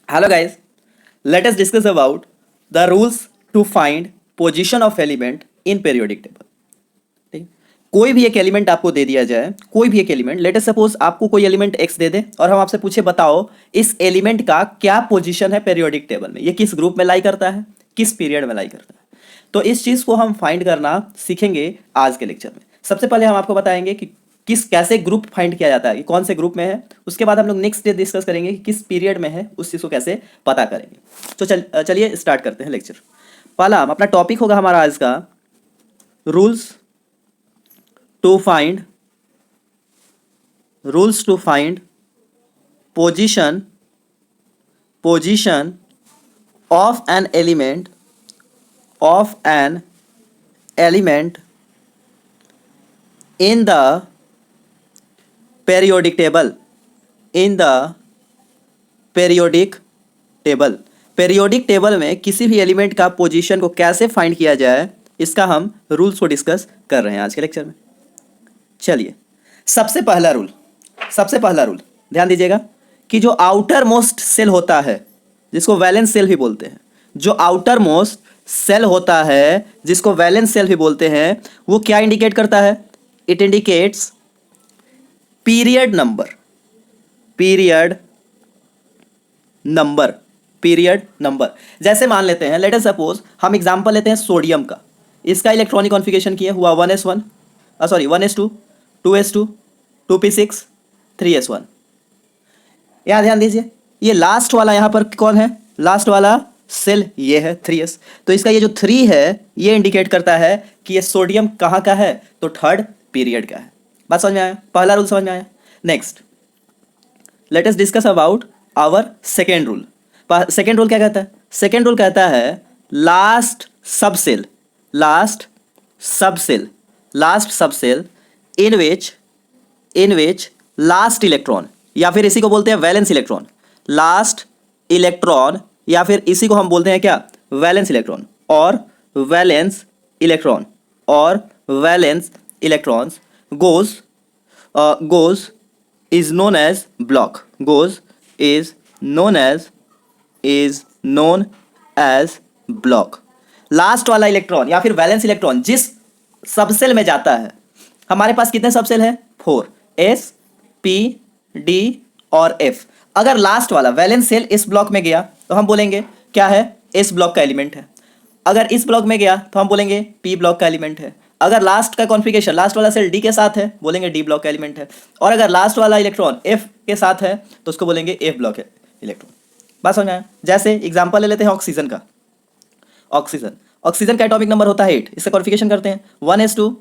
Hello guys, let us discuss about the rules to find position of element in periodic table. ठीक है? कोई भी एक element आपको दे दिया जाए, कोई भी एक एलिमेंट, लेट अस सपोज आपको कोई एलिमेंट x दे दे और हम आपसे पूछे बताओ इस एलिमेंट का क्या पोजीशन है पेरियोडिक टेबल में, ये किस ग्रुप में लाई करता है, किस पीरियड में लाई करता है। तो इस चीज को हम फाइंड करना सीखेंगे आज के लेक्चर में। सबसे पहले हम आपको बताएंगे कि किस कैसे ग्रुप फाइंड किया जाता है, कि कौन से ग्रुप में है। उसके बाद हम लोग नेक्स्ट डे डिस्कस करेंगे कि किस पीरियड में है, उस चीज़ को कैसे पता करेंगे। तो चलिए स्टार्ट करते हैं लेक्चर। पहला अपना टॉपिक होगा हमारा आज का rules to find position of an element in the periodic table periodic table में किसी भी एलिमेंट का पोजीशन को कैसे फाइंड किया जाए, इसका हम रूल्स को डिस्कस कर रहे हैं आज के लेक्चर में। चलिए सबसे पहला रूल ध्यान दीजिएगा कि जो आउटर मोस्ट सेल होता है जिसको वैलेंस सेल भी बोलते हैं, जो आउटर मोस्ट सेल होता है जिसको वैलेंस सेल भी बोलते हैं, वो क्या इंडिकेट करता है? It indicates period number. जैसे मान लेते हैं, लेट अस सपोज हम एग्जांपल लेते हैं सोडियम का। इसका इलेक्ट्रॉनिक कॉन्फ़िगरेशन किया हुआ 1s1 1s2 2s2 2p6 3s1। यहाँ ध्यान दीजिए, ये लास्ट वाला यहाँ पर कौन है? लास्ट वाला सेल ये है 3s। तो इसका ये जो 3 है ये इंडिकेट करता है कि ये सोडियम कहाँ का है, तो थर्ड पीरियड का है। बात समझ में आया? पहला रूल समझ में आया। Next let us discuss about our second rule. Second rule क्या कहता है? सेकेंड रूल कहता है last subshell in which last electron, या फिर इसी को बोलते हैं वैलेंस इलेक्ट्रॉन। लास्ट इलेक्ट्रॉन या फिर इसी को हम बोलते हैं क्या? वैलेंस इलेक्ट्रॉन और valence electrons goes is known as block, last वाला इलेक्ट्रॉन या फिर वैलेंस इलेक्ट्रॉन जिस सबसेल में जाता है, हमारे पास कितने सबसेल है? 4 S P D और F। अगर लास्ट वाला वैलेंस सेल इस ब्लॉक में गया तो हम बोलेंगे क्या है? इस ब्लॉक का एलिमेंट है। अगर इस ब्लॉक में गया तो हम बोलेंगे P ब्लॉक का एलिमेंट है। अगर लास्ट का कॉन्फ़िगरेशन लास्ट वाला सेल D के साथ है, बोलेंगे D ब्लॉक का एलिमेंट है। और अगर लास्ट वाला इलेक्ट्रॉन F के साथ है तो उसको बोलेंगे F ब्लॉक इलेक्ट्रॉन। बात समझ आया? जैसे एग्जांपल ले लेते हैं ऑक्सीजन का। ऑक्सीजन का एटॉमिक नंबर होता है 8। इसका कॉन्फ़िगरेशन करते हैं 1s2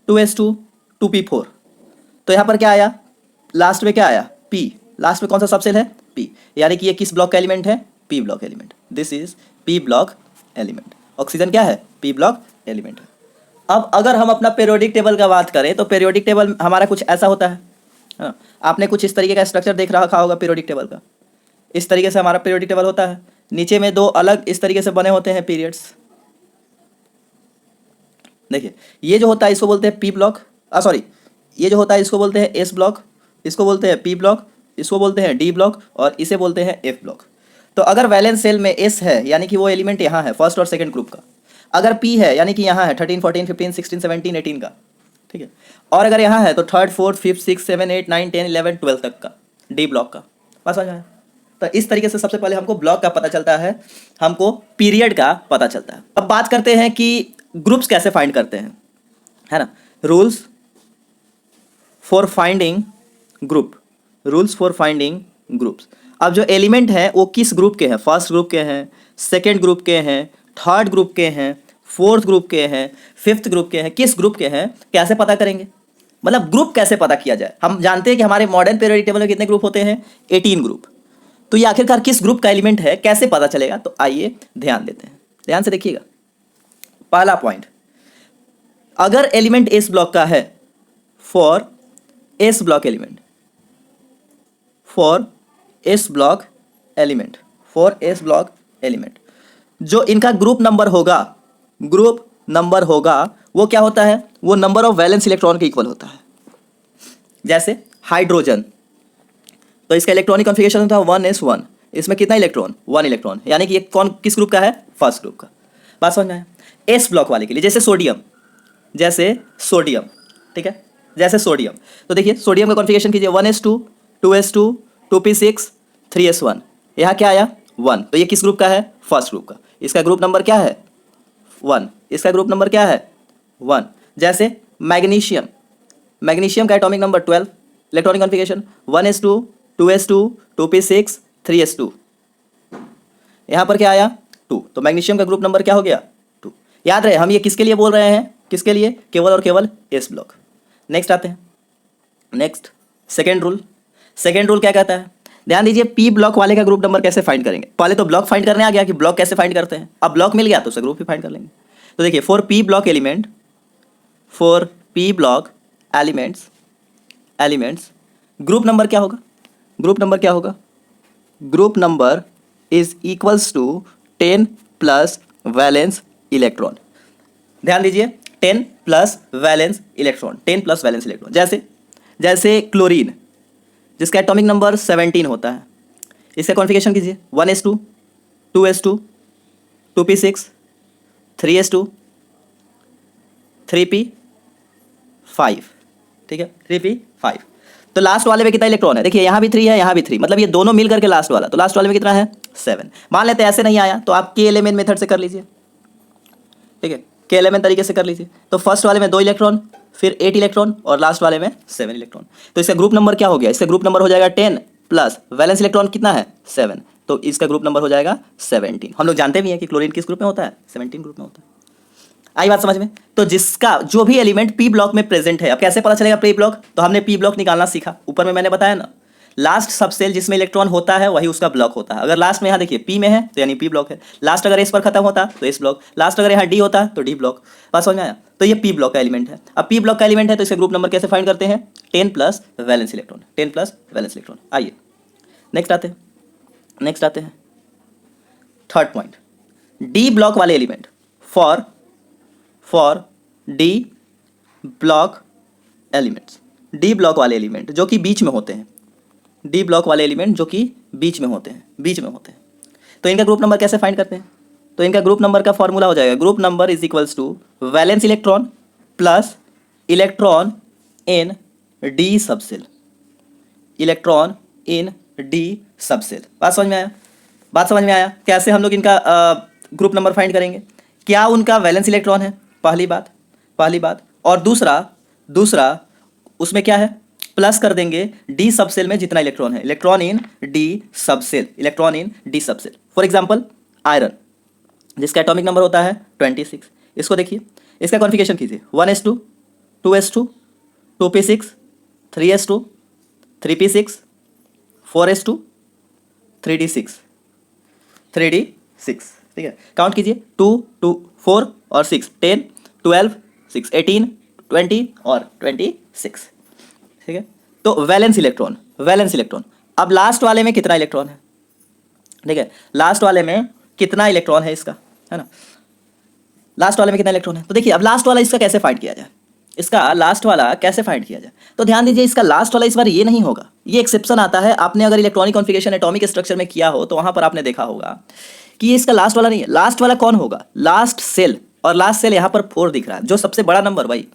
2s2 2p4। तो यहाँ पर क्या आया? लास्ट में क्या आया? P। लास्ट में कौन सा सबसेल है? P। यानी कि ये किस ब्लॉक का एलिमेंट है? P block element. This is P block element. Oxygen क्या है? P ब्लॉक एलिमेंट है। अब अगर हम अपना पेरियोडिक टेबल का बात करें तो पेरियोडिक टेबल हमारा कुछ ऐसा होता है। हाँ, आपने कुछ इस तरीके का स्ट्रक्चर देख रखा होगा पेरियोडिक टेबल का। इस तरीके से हमारा पेरियोडिक टेबल होता है। नीचे में 2 अलग इस तरीके से बने होते हैं पीरियड्स। देखिए ये जो होता है इसको बोलते हैं P ब्लॉक, ये जो होता है इसको बोलते हैं S ब्लॉक, इसको बोलते हैं P ब्लॉक, इसको बोलते हैं D ब्लॉक और इसे बोलते हैं F ब्लॉक। तो अगर वैलेंस सेल में S है यानी कि वो एलिमेंट यहाँ है फर्स्ट और सेकंड ग्रुप का। अगर P है यानी कि यहाँ है 13 14 15 16 17 18 का, ठीक है। और अगर यहाँ है तो थर्ड फोर्थ फिफ्थ 6 7 8 9 10 11 12 तक का D ब्लॉक का। बस आ जाए। तो इस तरीके से सबसे पहले हमको ब्लॉक का पता चलता है, हमको पीरियड का पता चलता है। अब बात करते हैं कि ग्रुप्स कैसे फाइंड करते हैं, है ना। Rules for finding groups. अब जो एलिमेंट है वो किस ग्रुप के हैं? फर्स्ट ग्रुप के हैं, सेकेंड ग्रुप के हैं, थर्ड ग्रुप के हैं, फोर्थ ग्रुप के हैं, फिफ्थ ग्रुप के हैं, किस ग्रुप के हैं कैसे पता करेंगे? मतलब ग्रुप कैसे पता किया जाए? हम जानते हैं कि हमारे मॉडर्न पीरियोडिक टेबल में कितने ग्रुप होते हैं? 18 ग्रुप। तो ये आखिरकार किस ग्रुप का एलिमेंट है कैसे पता चलेगा? तो आइए ध्यान देते हैं, ध्यान से देखिएगा। पहला पॉइंट, अगर एलिमेंट एस ब्लॉक का है, फॉर एस ब्लॉक एलिमेंट जो इनका ग्रुप नंबर होगा वो क्या होता है? वो नंबर ऑफ वैलेंस इलेक्ट्रॉन के इक्वल होता है। जैसे हाइड्रोजन, तो इसका इलेक्ट्रॉनिक कॉन्फ़िगरेशन था 1s1, इसमें कितना इलेक्ट्रॉन, 1 इलेक्ट्रॉन, यानी कि ये कौन किस ग्रुप का है, फर्स्ट ग्रुप का। बात समझ में आया। एस ब्लॉक वाले के लिए जैसे सोडियम, ठीक है, जैसे सोडियम, तो देखिए सोडियम का कॉन्फ़िगरेशन कीजिए 1s2 2s2 2p6 3s1, यहाँ क्या आया 1, तो ये किस ग्रुप का है, फर्स्ट ग्रुप का। इसका ग्रुप नंबर क्या है 1, इसका ग्रुप नंबर क्या है 1। जैसे मैग्नीशियम, मैग्नीशियम का atomic number 12, electronic configuration 1s2 2s2 2p6 3s2, यहाँ पर क्या आया 2, तो मैग्नीशियम का ग्रुप नंबर क्या हो गया 2। याद रहे हम ये किसके लिए बोल रहे हैं, किसके लिए, केवल और केवल एस ब्लॉक। नेक्स्ट आते हैं, next second rule. Second rule क्या कहता है, ध्यान दीजिए, पी ब्लॉक वाले का ग्रुप नंबर कैसे फाइंड करेंगे। पहले तो ब्लॉक फाइंड करने आ गया कि ब्लॉक कैसे फाइंड करते हैं, अब ब्लॉक मिल गया तो उसे ग्रुप भी फाइंड कर लेंगे। तो देखिए for P block element, for P block elements group number क्या होगा, ग्रुप नंबर क्या होगा, group number is equals to 10 plus valence electron. ध्यान दीजिए 10 plus valence electron, 10 plus valence electron. जैसे क्लोरीन जिसका एटॉमिक नंबर 17 होता है, इसका कॉन्फ़िगरेशन कीजिए 1s2 2s2 2p6 3s2 3p5, ठीक है 3p5। तो लास्ट वाले में कितना इलेक्ट्रॉन है, देखिए यहाँ भी 3 है, यहाँ भी 3, मतलब ये दोनों मिल करके लास्ट वाला, तो लास्ट वाले में कितना है 7। मान लेते हैं ऐसे नहीं आया तो आप KLMN मेथड से कर लीजिए, ठीक है, KLMN तरीके से कर लीजिए। तो फर्स्ट वाले में 2 इलेक्ट्रॉन, फिर 8 इलेक्ट्रॉन, और लास्ट वाले में 7 इलेक्ट्रॉन। तो इसका ग्रुप नंबर क्या हो गया, इसका ग्रुप नंबर हो जाएगा 10 प्लस वैलेंस इलेक्ट्रॉन कितना है 7, तो इसका ग्रुप नंबर हो जाएगा 17। हम लोग जानते भी हैं कि क्लोरीन किस ग्रुप में होता है, 17 ग्रुप में होता है। आई बात समझ में। तो जिसका जो भी एलिमेंट पी ब्लॉक में प्रेजेंट है, अब कैसे पता चलेगा पी ब्लॉक, तो हमने पी ब्लॉक निकालना सीखा, ऊपर में मैंने बताया ना, लास्ट सब सेल जिसमें इलेक्ट्रॉन होता है वही उसका ब्लॉक होता है। अगर लास्ट में यहाँ देखिए पी में है तो यानी पी ब्लॉक है, लास्ट अगर एस पर खत्म होता तो एस ब्लॉक, लास्ट अगर यहाँ डी होता तो डी ब्लॉक। बात समझ में आया। तो ये पी ब्लॉक का एलिमेंट है। अब पी ब्लॉक का एलिमेंट है तो इसका ग्रुप नंबर कैसे फाइंड करते हैं, 10 plus valence electron, 10 plus valence electron. आइए नेक्स्ट आते हैं थर्ड पॉइंट, डी ब्लॉक वाले element. For D block elements, D block वाले एलिमेंट जो कि बीच में होते हैं, डी ब्लॉक वाले एलिमेंट जो कि बीच में होते हैं, तो इनका ग्रुप नंबर कैसे फाइंड करते हैं, तो इनका ग्रुप नंबर का फॉर्मूला हो जाएगा, group number is equals to valence electron plus electron in D subshell, electron in D subshell. बात समझ में आया कैसे हम लोग इनका ग्रुप नंबर फाइंड करेंगे। क्या उनका वैलेंस इलेक्ट्रॉन है, पहली बात, और दूसरा उसमें क्या है, प्लस कर देंगे डी सबसेल में जितना इलेक्ट्रॉन है, electron in D subshell. For example iron जिसका एटॉमिक नंबर होता है 26, इसको देखिए, इसका कॉन्फ़िगरेशन कीजिए 1s2 2s2 2p6 3s2 3p6 4s2 3d6, ठीक है, काउंट कीजिए 2 2 4 और 6 10 12 6 18 20 और 26, ठीक है। तो वैलेंस इलेक्ट्रॉन, अब लास्ट वाले में कितना इलेक्ट्रॉन है, ठीक है, लास्ट वाले में कितना इलेक्ट्रॉन है इसका, है ना, लास्ट वाले में कितना इलेक्ट्रॉन है। तो देखिए अब लास्ट वाला इसका कैसे फाइंड किया जाए, इसका लास्ट वाला कैसे फाइंड किया जाए, तो ध्यान दीजिए इसका लास्ट वाला इस बार ये नहीं होगा, ये एक्सेप्शन आता है। आपने अगर इलेक्ट्रॉनिक कॉन्फ़िगरेशन एटॉमिक स्ट्रक्चर में किया हो तो वहां पर आपने देखा होगा कि ये इसका लास्ट वाला नहीं है। लास्ट वाला कौन होगा, लास्ट सेल, और लास्ट सेल यहाँ पर 4 दिख रहा है, जो सबसे बड़ा नंबर भाई।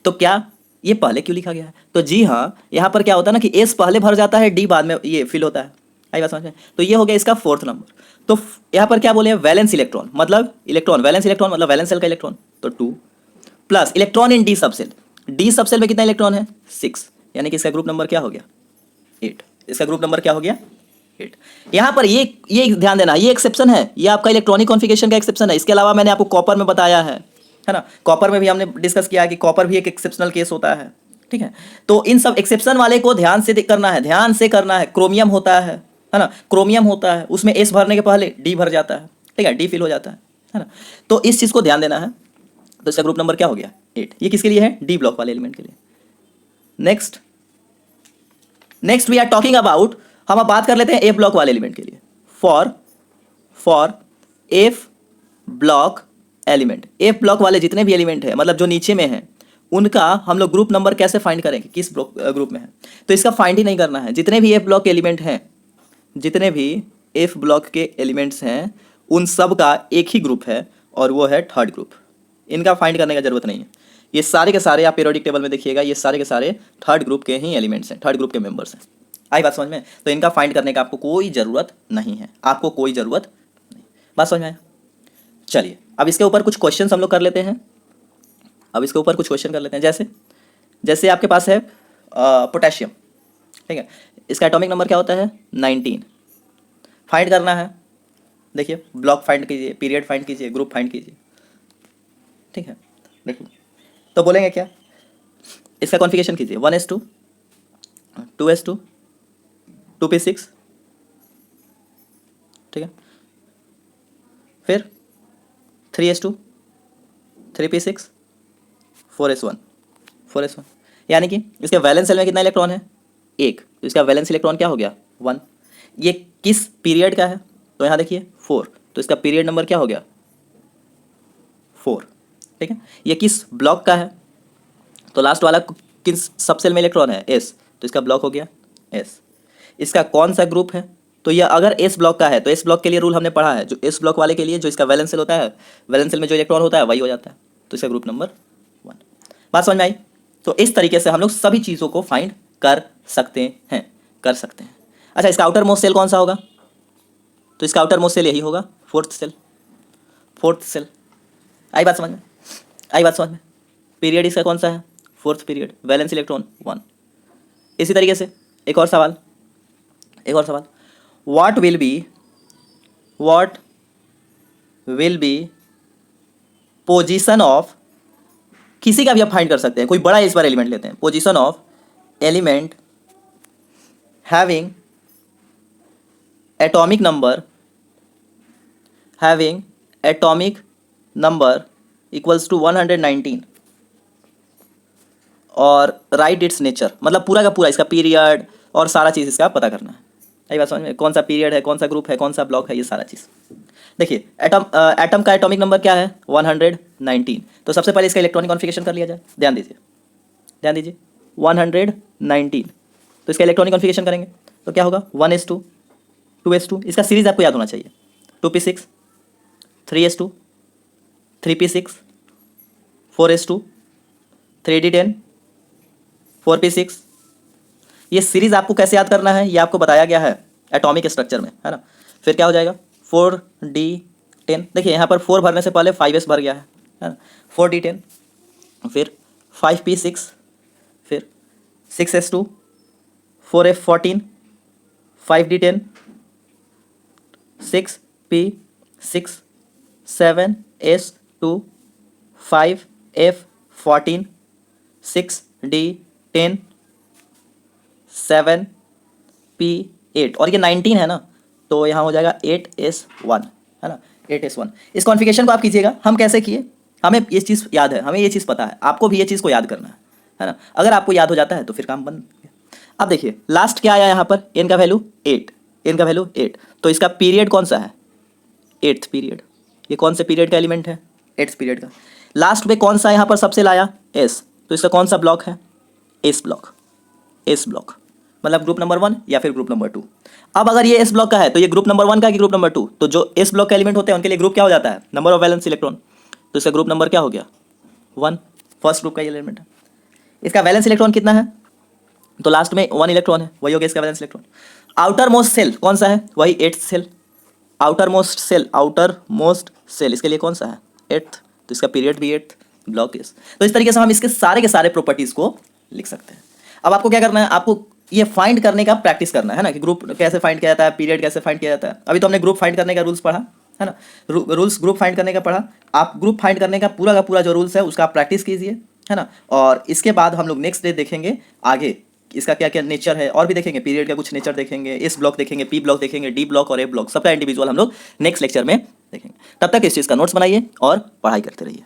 तो क्या ये पहले क्यों लिखा गया है, तो जी हाँ, यहाँ पर क्या होता है ना कि एस पहले भर जाता है, डी बाद में ये फिल होता है। आई बात समझ में। तो ये हो गया इसका 4th नंबर। तो यहाँ पर क्या बोले, वैलेंस इलेक्ट्रॉन मतलब वैलेंस इलेक्ट्रॉन मतलब वैलेंस सेल का इलेक्ट्रॉन, तो 2 plus electron in D subshell, D subshell में कितना इलेक्ट्रॉन है 6, यानी कि इसका ग्रुप नंबर क्या हो गया 8, इसका ग्रुप नंबर क्या हो गया 8। यहाँ पर ये ध्यान देना, ये एक्सेप्शन है, ये आपका इलेक्ट्रॉनिक कॉन्फ़िगरेशन का एक्सेप्शन है। इसके अलावा मैंने आपको कॉपर में बताया है ना, कॉपर में भी हमने डिस्कस किया है कि कॉपर भी एक एक्सेप्शनल केस होता है, ठीक है। तो इन सब एक्सेप्शन वाले को ध्यान से करना है। क्रोमियम होता है ना, क्रोमियम होता है, उसमें एस भरने के पहले डी भर जाता है, ठीक है, डी फिल हो जाता है ना। तो इस चीज़ को ध्यान देना है। तो इसका ग्रुप नंबर क्या हो गया 8। ये किसके लिए है, डी ब्लॉक वाले एलिमेंट के लिए। Next we are talking about, हम अब बात कर लेते हैं एफ ब्लॉक वाले एलिमेंट के लिए। For F block element, F block वाले जितने भी एलिमेंट है, मतलब जो नीचे में है, उनका हम लोग ग्रुप नंबर कैसे फाइंड करेंगे, किस ग्रुप में है। तो इसका फाइंड ही नहीं करना है, जितने भी एफ ब्लॉक के एलिमेंट हैं, जितने भी एफ ब्लॉक के एलिमेंट्स हैं उन सब का एक ही ग्रुप है और वो है थर्ड ग्रुप। इनका फाइंड करने का जरूरत नहीं है। ये सारे के सारे आप पीरियोडिक टेबल में देखिएगा, ये सारे के सारे थर्ड ग्रुप के ही एलिमेंट्स हैं, थर्ड ग्रुप के मेंबर्स हैं। आई बात समझ में? तो इनका फाइंड करने का आपको कोई ज़रूरत नहीं है, आपको कोई ज़रूरत नहीं। बात समझ में आया? चलिए अब इसके ऊपर कुछ क्वेश्चन हम लोग कर लेते हैं। अब इसके ऊपर कुछ क्वेश्चन कर लेते हैं। जैसे आपके पास है पोटेशियम, ठीक है, इसका एटॉमिक नंबर क्या होता है 19। फाइंड करना है, देखिए ब्लॉक फाइंड कीजिए, पीरियड फाइंड कीजिए, ग्रुप फाइंड कीजिए, ठीक है। देखिए तो बोलेंगे क्या, इसका कॉन्फ़िगरेशन कीजिए 1s2 2s2 2p6, ठीक है, फिर 3s2 3p6 4s1 यानी कि इसके वैलेंस सेल में कितना इलेक्ट्रॉन है, एक, तो इसका वैलेंस इलेक्ट्रॉन क्या हो गया 1। ये किस पीरियड का है, तो यहाँ देखिए 4, तो इसका पीरियड नंबर क्या हो गया 4, ठीक है। ये किस ब्लॉक का है, तो लास्ट वाला किस सब सेल में इलेक्ट्रॉन है एस, तो इसका ब्लॉक हो गया एस। इसका कौन सा ग्रुप है, तो यह अगर एस ब्लॉक का है तो एस ब्लॉक के लिए रूल हमने पढ़ा है, जो एस ब्लॉक वाले के लिए जो इसका वैलेंस सेल होता है, वैलेंस सेल में जो इलेक्ट्रॉन होता है वही हो जाता है, तो इसका ग्रुप नंबर 1। बात समझ में आई? तो इस तरीके से हम लोग सभी चीज़ों को फाइंड कर सकते हैं। अच्छा, इसका आउटर मोस्ट सेल कौन सा होगा, तो इसका आउटर मोस्ट सेल यही होगा, फोर्थ सेल। आई बात समझ में? पीरियड इसका कौन सा है, फोर्थ पीरियड, वैलेंस इलेक्ट्रॉन 1। इसी तरीके से एक और सवाल, what will be position of, किसी का भी आप फाइंड कर सकते हैं, कोई बड़ा इस बार एलिमेंट लेते हैं, position of element having atomic number equals to 119 और राइट इट्स नेचर, मतलब पूरा का पूरा इसका पीरियड और सारा चीज़ इसका पता करना है। यही बात समझ में, कौन सा पीरियड है, कौन सा ग्रुप है, कौन सा ब्लॉक है, ये सारा चीज़। देखिए एटम का एटॉमिक नंबर क्या है 119, तो सबसे पहले इसका इलेक्ट्रॉनिक कॉन्फ़िगरेशन कर लिया जाए। ध्यान दीजिए 119, तो इसका इलेक्ट्रॉनिक कॉन्फ़िगरेशन करेंगे तो क्या होगा 1s2 2s2, इसका सीरीज आपको याद होना चाहिए, 2p6 3s2 3p6 4s2 3d10 4p6। ये सीरीज आपको कैसे याद करना है ये आपको बताया गया है एटॉमिक स्ट्रक्चर में, है ना। फिर क्या हो जाएगा 4d10, देखिए यहाँ पर 4 भरने से पहले 5s भर गया है ना, 4d10, फिर 5p6, फिर 6s2 4f14 5d10 6p6 7s2 5f14 6d10 7p8 और ये 19 है ना, तो यहाँ हो जाएगा 8s1, है ना, 8s1। इस कॉन्फ़िगरेशन को आप कीजिएगा, हम कैसे किए, हमें ये चीज़ याद है, हमें ये चीज़ पता है, आपको भी ये चीज़ को याद करना है ना। अगर आपको याद हो जाता है तो फिर काम बन गया। अब देखिए लास्ट क्या आया यहाँ पर, n का वैल्यू 8, तो इसका पीरियड कौन सा है 8th पीरियड। ये कौन से पीरियड का एलिमेंट है 8th पीरियड का। लास्ट में कौन सा यहाँ पर सबसे लाया s, तो इसका कौन सा ब्लॉक है एस ब्लॉक, मतलब ग्रुप नंबर 1 या फिर ग्रुप नंबर 2। अब अगर ये एस ब्लॉक का है तो ये ग्रुप नंबर 1 का कि ग्रुप नंबर 2, तो जो एस ब्लॉक का एलिमेंट होते हैं उनके लिए ग्रुप क्या हो जाता है नंबर ऑफ वैलेंस इलेक्ट्रॉन, तो इसका ग्रुप नंबर क्या हो गया 1, फर्स्ट ग्रुप का एलिमेंट है। इसका वैलेंस इलेक्ट्रॉन कितना है, तो लास्ट में 1 इलेक्ट्रॉन है, वही हो गया इसका valence electron. Outermost shell कौन सा है, वही 8th cell, outer most shell इसके लिए कौन सा है 8th, तो इसका पीरियड भी 8th, ब्लॉक एस। तो इस तरीके से हम इसके सारे के सारे प्रॉपर्टीज को लिख सकते हैं। अब आपको क्या करना है, आपको ये फाइंड करने का प्रैक्टिस करना है ना, कि ग्रुप कैसे फाइंड किया जाता है, पीरियड कैसे फाइंड किया जाता है। अभी तो हमने ग्रुप फाइंड करने का रूल्स पढ़ा, है ना, रूल्स ग्रुप फाइंड करने का पढ़ा। आप ग्रुप फाइंड करने का पूरा जो रूल्स है उसका आप प्रैक्टिस कीजिए, है ना। और इसके बाद हम लोग नेक्स्ट डे देखेंगे आगे इसका क्या क्या नेचर है, और भी देखेंगे पीरियड का कुछ नेचर देखेंगे, एस ब्लॉक देखेंगे, पी ब्लॉक देखेंगे, डी ब्लॉक और ए ब्लॉक, सबका इंडिविजुअल हम लोग नेक्स्ट लेक्चर में देखेंगे। तब तक इस चीज़ का नोट्स बनाइए और पढ़ाई करते रहिए।